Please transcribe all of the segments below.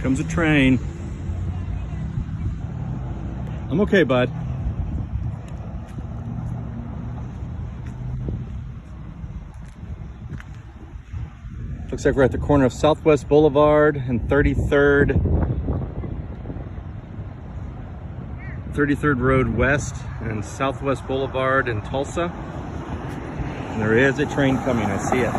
comes a train. I'm okay, bud. Looks like we're at the corner of Southwest Boulevard and 33rd Road West and Southwest Boulevard in Tulsa. And there is a train coming, I see it.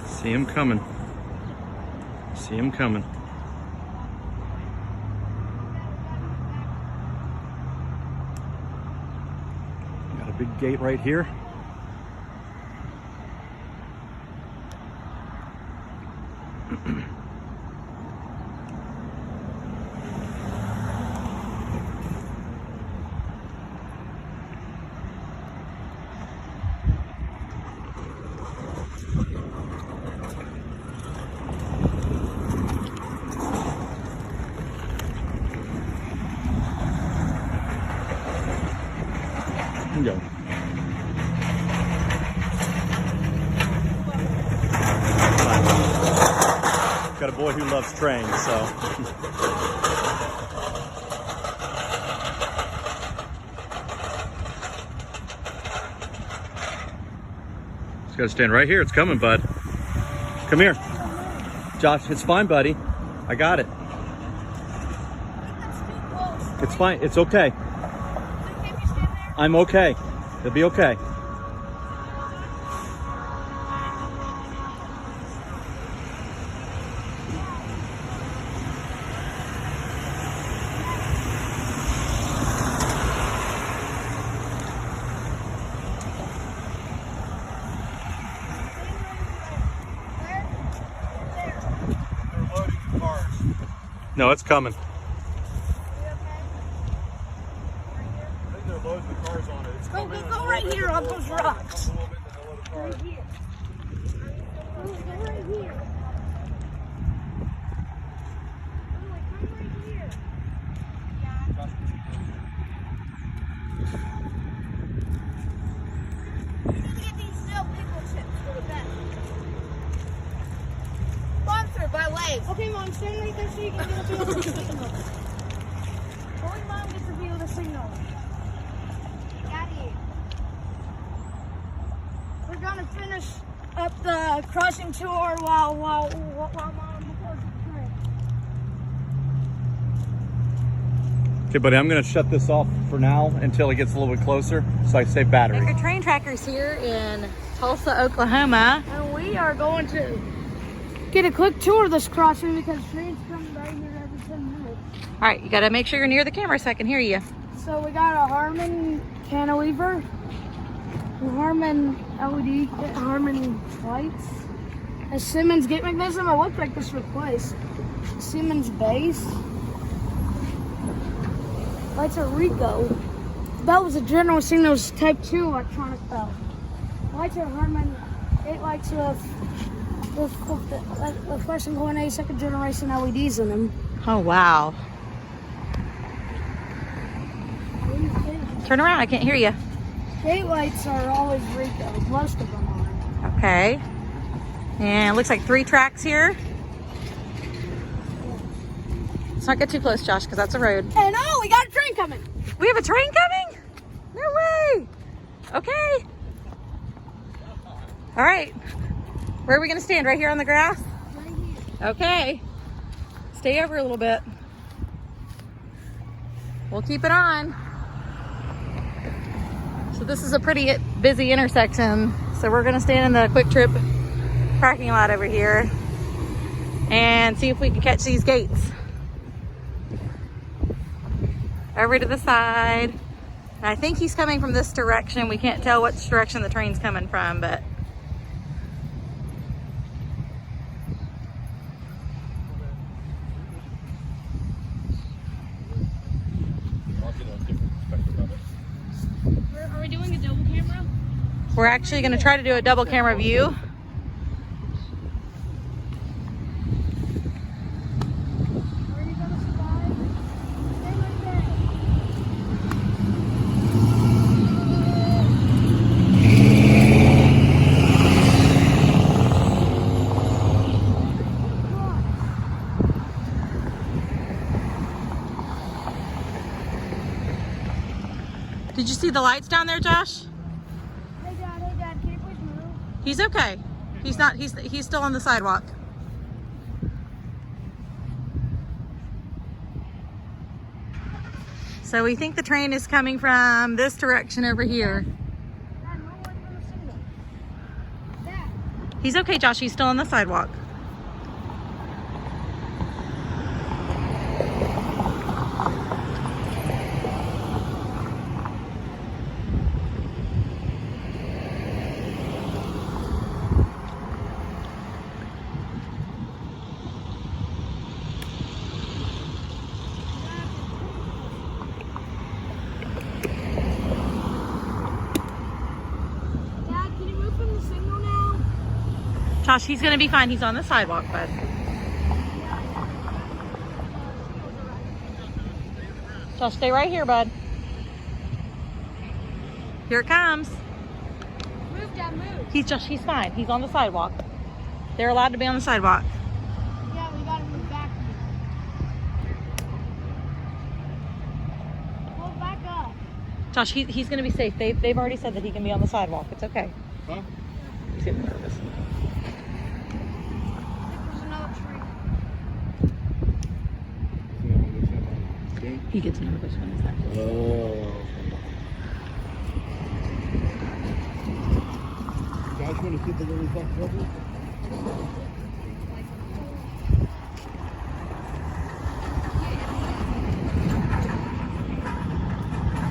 See him coming. See him coming. Got a big gate right here. Go. Got a boy who loves trains, so. Just gotta stand right here. It's coming, bud. Come here. Josh, it's fine, buddy. I got it. It's fine. It's okay. I'm okay. It'll be okay. They're loading the cars. No, it's coming. Loading the cars on it. It's Go right here on those rocks. Right here. Go right here. Get these snow pickle chips for the best. Sponsored by Wave. Okay, Mom, stand right there so you can get a feel of the signal. Only Mom gets a feel of the signal. We're gonna finish up the crossing tour while Mom records the train. Okay, buddy, I'm gonna shut this off for now until it gets a little bit closer, so I save battery. Becker Train Trackers here in Tulsa, Oklahoma. And we are going to get a quick tour of this crossing because trains come right here every 10 minutes. All right, you gotta make sure you're near the camera so I can hear you. So we got a Harmon cantilever, a Harmon LED, Harmon lights, a Simmons gate mechanism. It looked like this replaced Simmons base. Lights are Rico. That was a General Signals Type 2 electronic bell. Lights are Harmon 8 lights with first and going A second generation LEDs in them. Oh, wow. Turn around, I can't hear you. Gate lights are always Rico. Most of them are. Okay. And it looks like 3 tracks here. Let's not get too close, Josh, because that's a road. And oh, we got a train coming. We have a train coming? No way. Okay. All right. Where are we going to stand? Right here on the grass? Right here. Okay. Stay over a little bit. We'll keep it on. So this is a pretty busy intersection. So we're gonna stand in the Quick Trip parking lot over here and see if we can catch these gates. Over to the side. And I think he's coming from this direction. We can't tell which direction the train's coming from, but We're actually going to try to do a double camera view. Did you see the lights down there, Josh? Hey Dad, can you please move? He's okay. He's not, he's still on the sidewalk. So we think the train is coming from this direction over here. Dad, no lights on the signal. Dad. He's okay, Josh. He's still on the sidewalk. Dad, can you move from the signal now? Josh, he's gonna be fine. He's on the sidewalk, bud. Josh, stay right here, bud. Here it comes. Move, Dad, move. He's fine. He's on the sidewalk. They're allowed to be on the sidewalk. Yeah, we gotta move back. Pull back up. Josh, he's gonna be safe. They've already said that he can be on the sidewalk. It's okay. Huh? He's getting nervous. I think there's another tree. He gets nervous when it's that close. Oh. Guys, want to keep the little fuck rubber?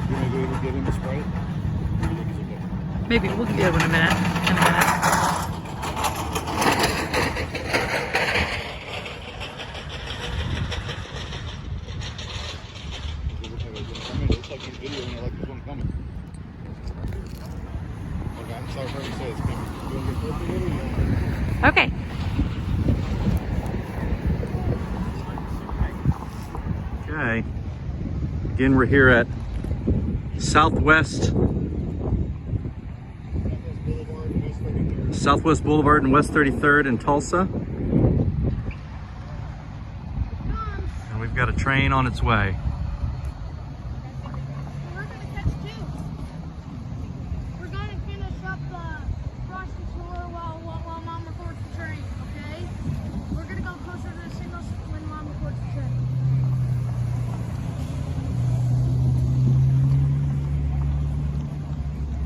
You want to go ahead and get in the Sprite? Maybe we'll get one in a minute. It's like in video when I like this one coming. Okay, I'm sorry for having to say it's coming. You want to get closer to it or Okay. Okay. Again, we're here at Southwest Boulevard and West 33rd in Tulsa. And we've got a train on its way. We're gonna catch two. We're gonna finish up Frosty Tour while Mom records the train, okay? We're gonna go closer to the signals when Mom records the train.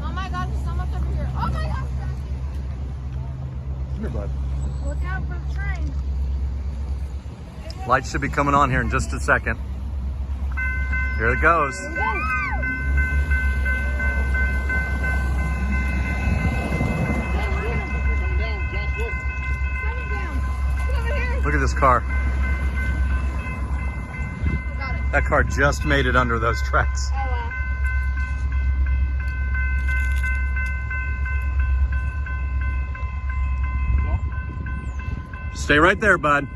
Oh my gosh, there's so much over here. Oh my gosh, Come here, bud. look out for the train. Lights should be coming on here in just a second. Here it goes. Here we go. Coming down, Josh, look. Coming down. Get over here. Look at this car. Got it. That car just made it under those tracks. Oh wow. Stay right there, bud.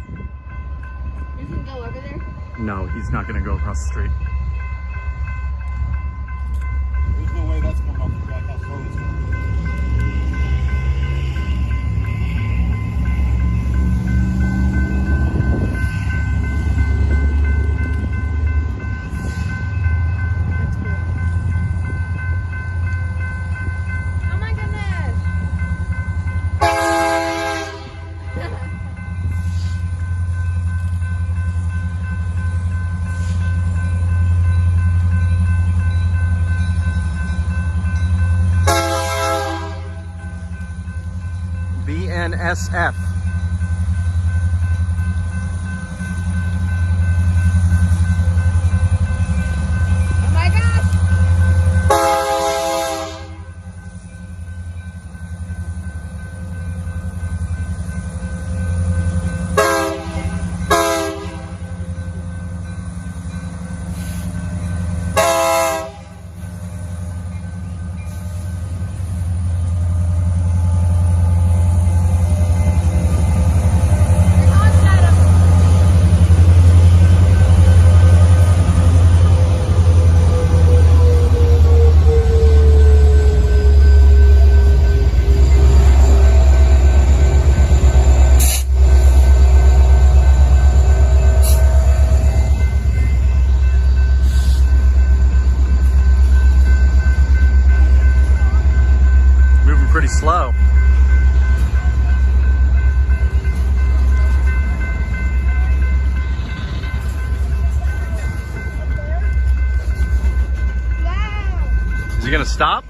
You can go over there. No, he's not going to go across the street. There's no way that's coming off the track. How slow it's going. Oh my goodness. BNSF. Oh my gosh. slow. Is he gonna stop?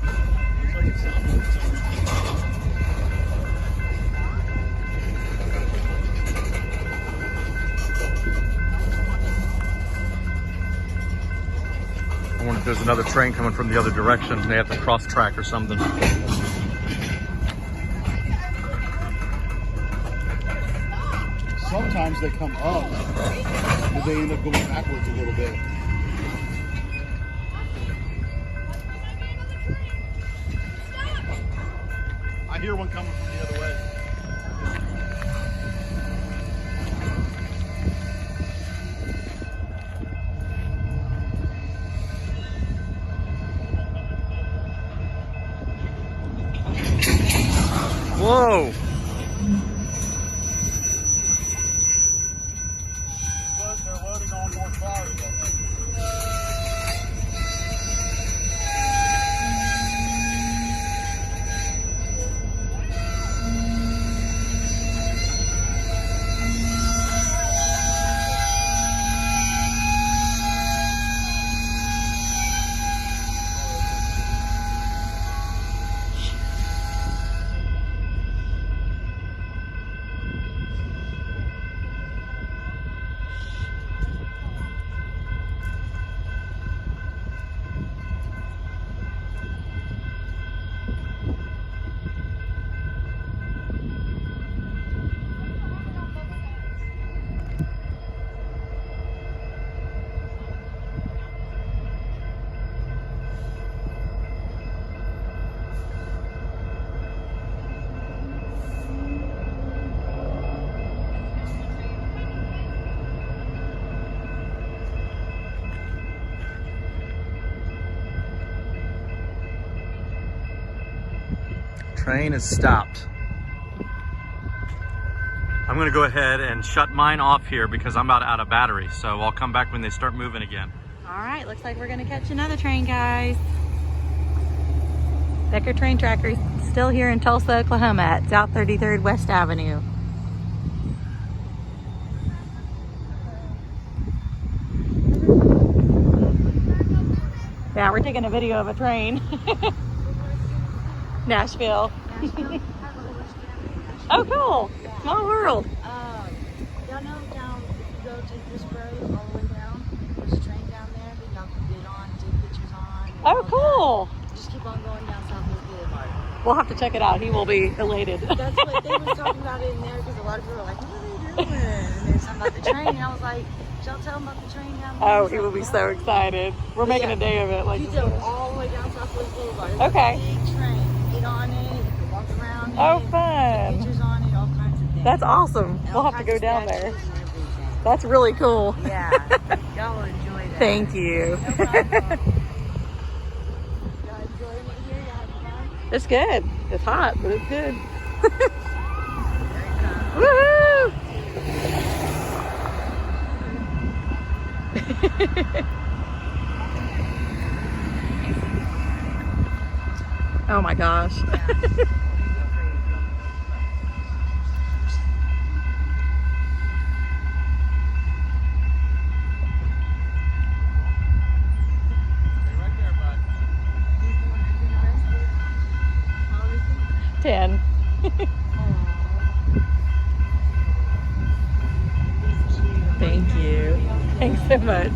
I wonder if there's another train coming from the other direction. They have to cross track or something. Sometimes they come up, but they end up going backwards a little bit. I hear one coming from the other way. Whoa! They're loading on more cars, I think. Train is stopped. I'm gonna go ahead and shut mine off here because I'm about out of battery. So I'll come back when they start moving again. All right, looks like we're gonna catch another train, guys. Becker Train Trackers still here in Tulsa, Oklahoma at South 33rd West Avenue. Yeah, we're taking a video of a train. Nashville. Oh, cool. Small world. Y'all know down, if you go to this road all the way down, there's a train down there that y'all can get on, take pictures on. and Oh, all cool. that. Just keep on going down Southwest Boulevard. We'll have to check it out. He will be elated. That's what they was talking about it in there because a lot of people were like, what are they doing? And there's something about the train. And I was like, y'all tell them about the train down there? Oh, He's he will like, be so excited. We're making a day of it. Like, you go all the way down Southwest Boulevard. It's Okay. a big train. Get on it. You can walk around Oh, it. fun. Take pictures on it. All kinds of things. That's awesome. And We'll all have to kinds go of down there. statues and everything. That's really cool. Yeah. Y'all will enjoy that. Thank you. No problem. Y'all enjoying it here? Y'all having fun? It's good. It's hot, but it's good. Woohoo! Oh my gosh. Right there, bud. 10. Thank you. Thanks so much.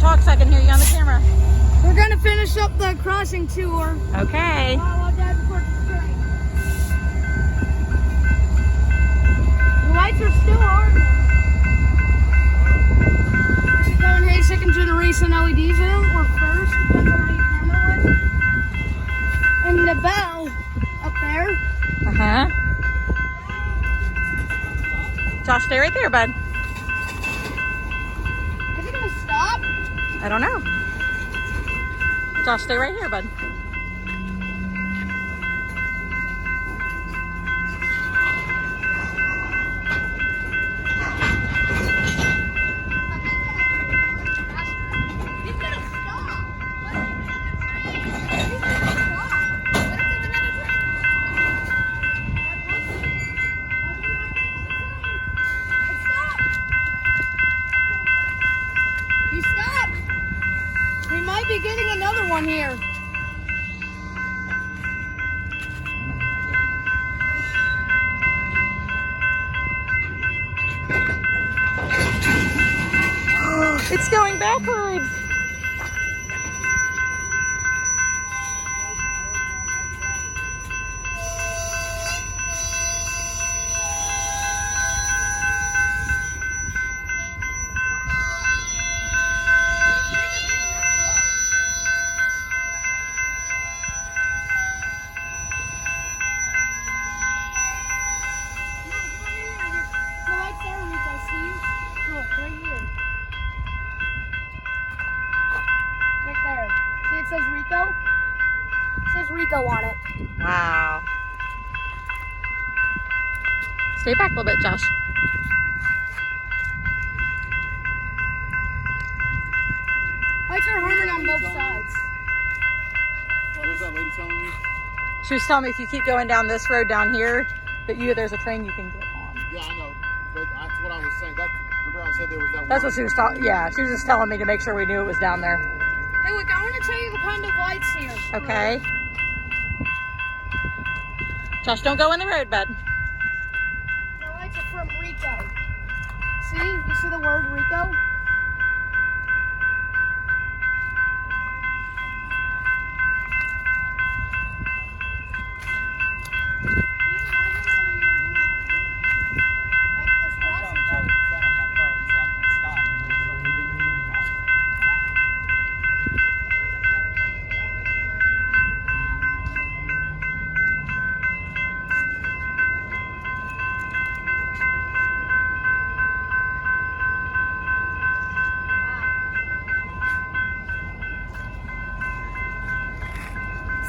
talk so I can hear you on the camera. We're gonna finish up the crossing tour. Okay. While Dad records the train. The lights are still on. This is going hey second generation LED zoom or first, depends on how your camera was. And the bell up there. Uh-huh. Josh, stay right there, bud. Is it gonna stop? I don't know. Josh, stay right here, bud. He's gonna stop. What if it's another train? He's gonna stop. What if it's another train? It stopped. He stopped. We might be getting another one here. It's going backwards. The lights there, Rico, see? Look, right here. Right there. See it says Rico? It says Rico on it. Wow. Stay back a little bit, Josh. Lights are harming on both sides. What was that lady telling me? She was telling me if you keep going down this road down here, that there's a train you can get on. Yeah, I know. But that's what I was saying. Remember I said there was that That's one? what she was talking. Yeah, she was just telling me to make sure we knew it was down there. Hey, look, I want to tell you the kind of lights here. Okay. Josh, don't go in the road, bud. The lights are from Rico. See? You see the word Rico?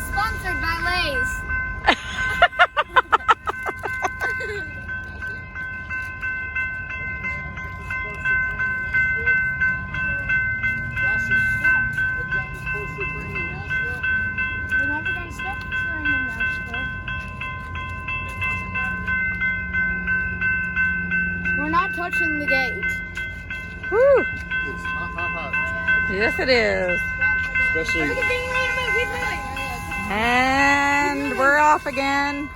Sponsored by Lay's. We're never gonna stop the train in Nashville. We're not touching the gate. Whew. It's not hot. Yes, it is. Especially. Look at being ready to move. He's moving. And we're off again.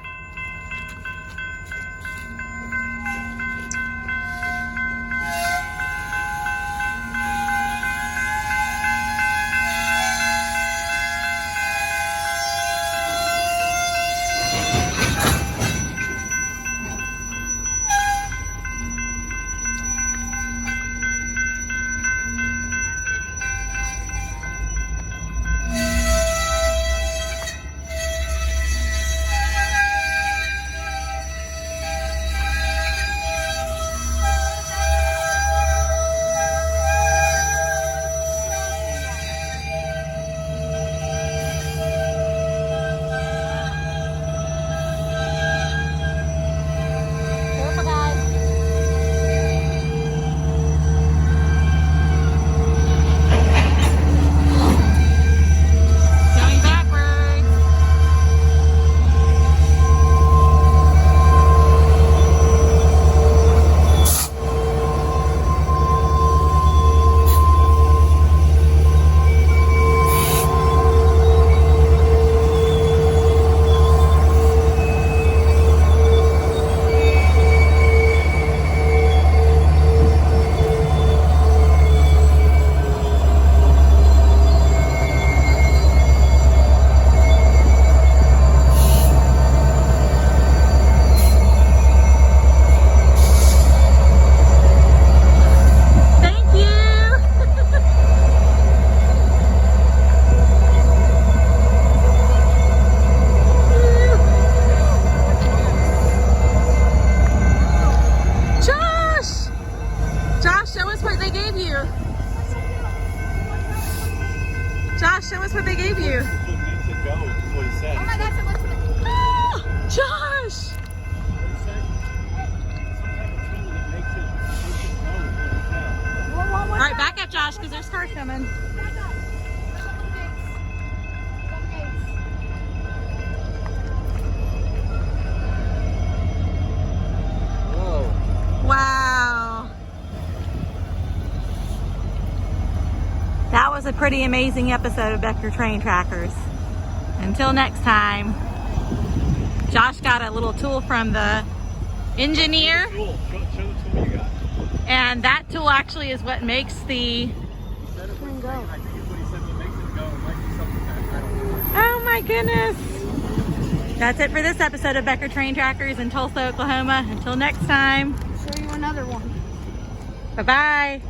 Josh, show us what they gave you. What makes it go is what he said. Oh my gosh, it looks like... Oh, Josh! All right, back up, Josh, because there's cars coming. Whoa. Wow. That was a pretty amazing episode of Becker Train Trackers. Until next time, Josh got a little tool from the engineer. Show the tool you got. And that tool actually is what makes the... I think it's what he said that makes it go. It might be something that I don't know. Oh my goodness. That's it for this episode of Becker Train Trackers in Tulsa, Oklahoma. Until next time. Show you another one. Bye-bye.